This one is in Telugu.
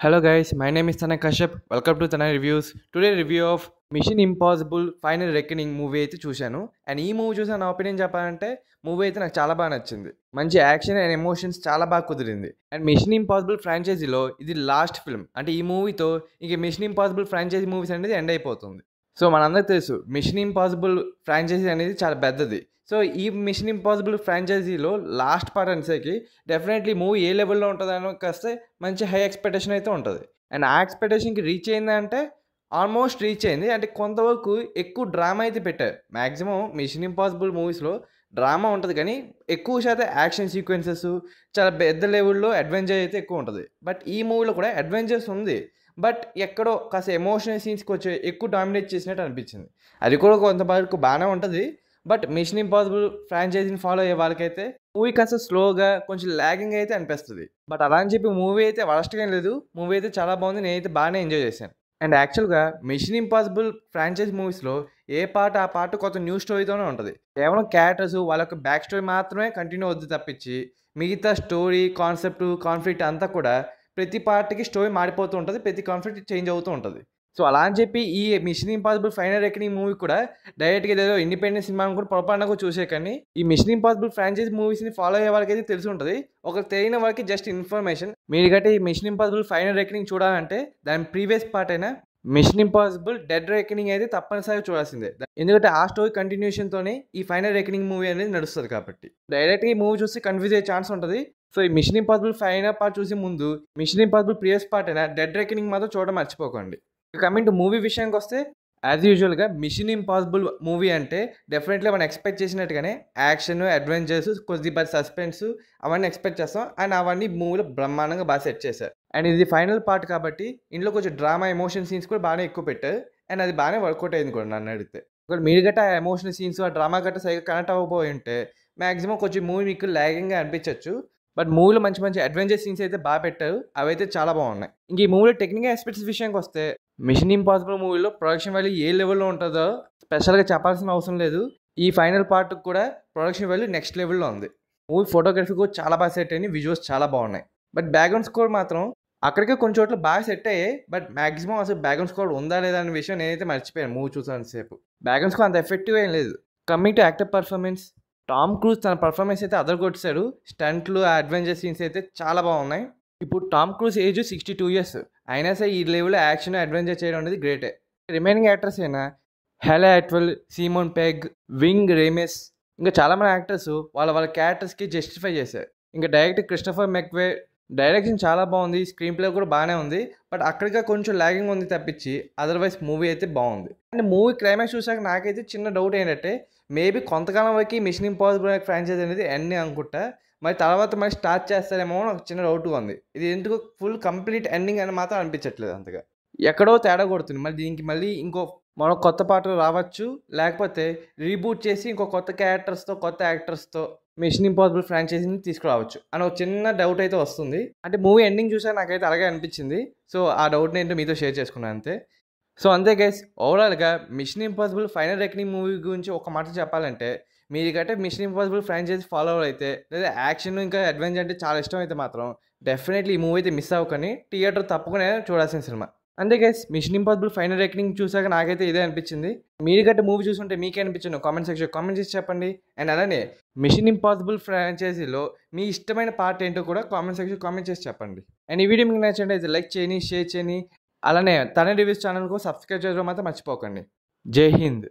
Hello guys, my name is Tanay Kashyap. Welcome to Tanay Reviews. Today review of Mission Impossible Final Reckoning movie అయితే చూశాను. అండ్ ఈ మూవీ చూసాను నా ఒపీనియన్ చెప్పాలంటే మూవీ అయితే నాకు చాలా బాగా నచ్చింది. మంచి యాక్షన్ అండ్ ఎమోషన్స్ చాలా బాగా కుదిరింది. అండ్ మిషన్ ఇంపాసిబుల్ ఫ్రాంచైజీలో ఇది లాస్ట్ ఫిల్మ్. అంటే ఈ మూవీతో ఇంక మిషన్ ఇంపాసిబుల్ ఫ్రాంచైజీ మూవీస్ అనేది ఎండ్ అయిపోతుంది. సో మనందరికీ తెలుసు మిషన్ ఇంపాసిబుల్ ఫ్రాంచైజీ అనేది చాలా పెద్దది. సో ఈ మిషన్ ఇంపాసిబుల్ ఫ్రాంచైజీలో లాస్ట్ పార్ట్ అనేసరికి డెఫినెట్లీ మూవీ ఏ లెవెల్లో ఉంటుందని కాస్తే మంచి హై ఎక్స్పెక్టేషన్ అయితే ఉంటుంది. అండ్ ఆ ఎక్స్పెక్టేషన్కి రీచ్ అయిందంటే ఆల్మోస్ట్ రీచ్ అయింది. అంటే కొంతవరకు ఎక్కువ డ్రామా అయితే పెట్టారు. మ్యాక్సిమం మిషన్ ఇంపాసిబుల్ మూవీస్లో డ్రామా ఉంటుంది కానీ ఎక్కువ శాతం యాక్షన్ సీక్వెన్సెస్ చాలా పెద్ద లెవెల్లో అడ్వెంచర్ అయితే ఎక్కువ ఉంటుంది. బట్ ఈ మూవీలో కూడా అడ్వెంచర్స్ ఉంది. బట్ ఎక్కడో కాస్త ఎమోషనల్ సీన్స్కి వచ్చి ఎక్కువ డామినేట్ చేసినట్టు అనిపించింది. అది కూడా కొంతవరకు బాగానే ఉంటుంది. బట్ మిషన్ ఇంపాసిబుల్ ఫ్రాంచైజీని ఫాలో అయ్యే వాళ్ళకైతే మూవీ కాస్త స్లోగా కొంచెం ల్యాగింగ్ అయితే అనిపిస్తుంది. బట్ అలా అని చెప్పి మూవీ అయితే వరస్ట్గా లేదు. మూవీ అయితే చాలా బాగుంది. నేనైతే బాగానే ఎంజాయ్ చేశాను. అండ్ యాక్చువల్గా మిషన్ ఇంపాసిబుల్ ఫ్రాంచైజ్ మూవీస్లో ఏ పార్ట్ ఆ పార్ట్ కొత్త న్యూ స్టోరీతోనే ఉంటుంది. కేవలం క్యారెక్టర్స్ వాళ్ళ యొక్క బ్యాక్ స్టోరీ మాత్రమే కంటిన్యూ వద్దు తప్పించి మిగతా స్టోరీ కాన్సెప్ట్ కాన్ఫ్లిక్ట్ అంతా కూడా ప్రతి పార్ట్కి స్టోరీ మారిపోతూ ఉంటుంది. ప్రతి కాన్ఫ్లిక్ట్ చేంజ్ అవుతూ ఉంటుంది. సో అలా అని చెప్పి ఈ Mission Impossible Final Reckoning movie కూడా డైరెక్ట్గా ఏదో ఇండిపెండెంట్ సినిమా కూడా పొరపాటుగా చూసే కానీ ఈ మిషన్ ఇంపాసిబుల్ ఫ్రాంచైజ్ మూవీస్ని ఫాలో అయ్యే వాళ్ళకి అయితే తెలిసి ఉంటుంది. ఒక తెలియని వాళ్ళకి జస్ట్ ఇన్ఫర్మేషన్. మీరు గట్టి ఈ మిషన్ ఇంపాసిబుల్ ఫైనల్ రెకనింగ్ చూడాలంటే దాని ప్రీవియస్ పార్ట్ అయినా మిషన్ ఇంపాసిబుల్ డెడ్ రెకనింగ్ అయితే తప్పనిసరిగా చూడాల్సిందే. ఎందుకంటే ఆ స్టోరీ కంటిన్యూషన్తోనే ఈ ఫైనల్ రెకనింగ్ మూవీ అనేది నడుస్తుంది కాబట్టి డైరెక్ట్గా ఈ మూవీ చూసి కన్ఫ్యూజ్ అయ్యే ఛాన్స్ ఉంటుంది. సో ఈ మిషన్ ఇంపాసిబుల్ ఫైనల్ పార్ట్ చూసే ముందు మిషన్ ఇంపాసిబుల్ ప్రీవియస్ పార్ట్ అయినా డెడ్ రెకనింగ్ మాత్రం చూడడం మర్చిపోకండి. కమింగ్ టు మూవీ విషయానికి వస్తే యాజ్ యూజువల్గా మిషన్ ఇంపాసిబుల్ మూవీ అంటే డెఫినెట్లీ మనం ఎక్స్పెక్ట్ చేసినట్టుగానే యాక్షన్ అడ్వెంచర్స్ కొద్దిపాటి సస్పెన్స్ అవన్నీ ఎక్స్పెక్ట్ చేస్తాం. అండ్ అవన్నీ మూవీలో బ్రహ్మాండంగా బాగా సెట్ చేశారు. అండ్ ఇది ఫైనల్ పార్ట్ కాబట్టి ఇంట్లో కొంచెం డ్రామా ఎమోషన్ సీన్స్ కూడా బాగానే ఎక్కువ పెట్టారు. అండ్ అది బాగానే వర్కౌట్ అయింది కూడా నన్ను అడిగితే. ఒకవేళ మీరు గట్ట ఆ ఎమోషనల్ సీన్స్ ఆ డ్రామా గట్ట సరిగ్గా కనెక్ట్ అవ్వబోయి ఉంటే మ్యాక్సిమం కొంచెం మూవీ మీకు లాగింగ్గా అనిపించవచ్చు. బట్ మూవీలో మంచి మంచి అడ్వెంచర్ సీన్స్ అయితే బాగా పెట్టారు. అవి అయితే చాలా బాగున్నాయి. ఇంక ఈ మూవీలో టెక్నికల్ ఆస్పెక్ట్స్ విషయానికి వస్తే మిషన్ ఇంపాసిబుల్ మూవీలో ప్రొడక్షన్ వాల్యూ ఏ లెవెల్లో ఉంటుందో స్పెషల్గా చెప్పాల్సిన అవసరం లేదు. ఈ ఫైనల్ పార్ట్ కూడా ప్రొడక్షన్ వాల్యూ నెక్స్ట్ లెవెల్లో ఉంది. మూవీ ఫోటోగ్రఫీ కూడా చాలా బాగా సెట్ అయ్యి విజువల్స్ చాలా బాగున్నాయి. బట్ బ్యాక్గ్రౌండ్ స్కోర్ మాత్రం అక్కడికే కొన్ని చోట్ల బాగా సెట్ అయ్యాయి. బట్ మాక్సిమం అసలు బ్యాక్గ్రౌండ్ స్కోర్ ఉందా లేదా అనే విషయం నేనైతే మర్చిపోయాను మూవీ చూసినంతసేపు. బ్యాక్గ్రౌండ్ స్కోర్ అంత ఎఫెక్టివ్ ఏం లేదు. Coming to actor performance, Tom cruise తన పర్ఫార్మెన్స్ అయితే అదరగొట్టాడు. స్టంట్లు అడ్వెంచర్ సీన్స్ అయితే చాలా బాగున్నాయి. ఇప్పుడు టామ్ క్రూజ్ ఏజ్ 62 years అయినా సరే ఈ లెవెల్లో యాక్షన్ అడ్వెంచర్ చేయడం అనేది గ్రేటే. రిమైనింగ్ యాక్టర్స్ అయినా హెలా అట్వెల్, సీమోన్ పెగ్, వింగ్ రేమెస్ ఇంకా చాలామంది యాక్టర్స్ వాళ్ళ క్యారెక్టర్స్కి జస్టిఫై చేశారు. ఇంకా డైరెక్టర్ క్రిస్టోఫర్ మెక్వే డైరెక్షన్ చాలా బాగుంది. స్క్రీన్ ప్లే కూడా బాగానే ఉంది. బట్ అక్కడిగా కొంచెం లాగింగ్ ఉంది తప్పించి అదర్వైజ్ మూవీ అయితే బాగుంది. అండ్ మూవీ క్లైమాక్స్ చూసాక నాకైతే చిన్న డౌట్ ఏంటంటే మేబీ కొంతకాలం వరకు మిషన్ ఇంపాసిబుల్ ఫ్రాంచైజ్ అనేది ఎండ్ అనుకుంటా. మరి తర్వాత మరి స్టార్ట్ చేస్తారేమో నాకు చిన్న డౌట్గా ఉంది. ఇది ఎందుకు ఫుల్ కంప్లీట్ ఎండింగ్ అని మాత్రం అనిపించట్లేదు అంతగా. ఎక్కడో తేడా కొడుతుంది. మరి దీనికి మళ్ళీ ఇంకో మరో కొత్త పాటలు రావచ్చు. లేకపోతే రీబూట్ చేసి ఇంకో కొత్త క్యారెక్టర్స్తో కొత్త యాక్టర్స్తో మిషన్ ఇంపాసిబుల్ ఫ్రాంచైజీని తీసుకురావచ్చు అని ఒక చిన్న డౌట్ అయితే వస్తుంది. అంటే మూవీ ఎండింగ్ చూసాక నాకైతే అలాగే అనిపించింది. సో ఆ డౌట్ని ఏంటో మీతో షేర్ చేసుకున్నాను అంతే. సో అంతే గైస్, ఓవరాల్గా Mission Impossible Final Reckoning movie గురించి ఒక మాట చెప్పాలంటే మీరు గట్టే మిషన్ ఇంపాసిబుల్ ఫ్రాంచైజీ ఫాలో అయితే లేదా యాక్షన్ ఇంకా అడ్వెంచర్ అంటే చాలా ఇష్టం అయితే మాత్రం డెఫినెట్లీ ఈ మూవీ అయితే మిస్ అవ్వకని థియేటర్ తప్పకుండా చూడాల్సిన సినిమా. అంతే guys, Mission Impossible Final Reckoning చూసాక నాకైతే ఇదే అనిపించింది. మీరు గట్ట మూవీ చూసుంటే మీకే అనిపించింది కామెంట్ సెక్షన్ కామెంట్ చేసి చెప్పండి. అండ్ అలానే మిషన్ ఇంపాసిబుల్ ఫ్రాంచైజీలో మీ ఇష్టమైన పార్ట్ ఏంటో కూడా కామెంట్ సెక్షన్ కామెంట్ చేసి చెప్పండి. అండ్ ఈ వీడియో మీకు నచ్చండి అయితే లైక్ చేయండి, షేర్ చేయండి. అలానే తన రివ్యూస్ ఛానల్కు సబ్స్క్రైబ్ చేయడం మాత్రం మర్చిపోకండి. జై హింద్.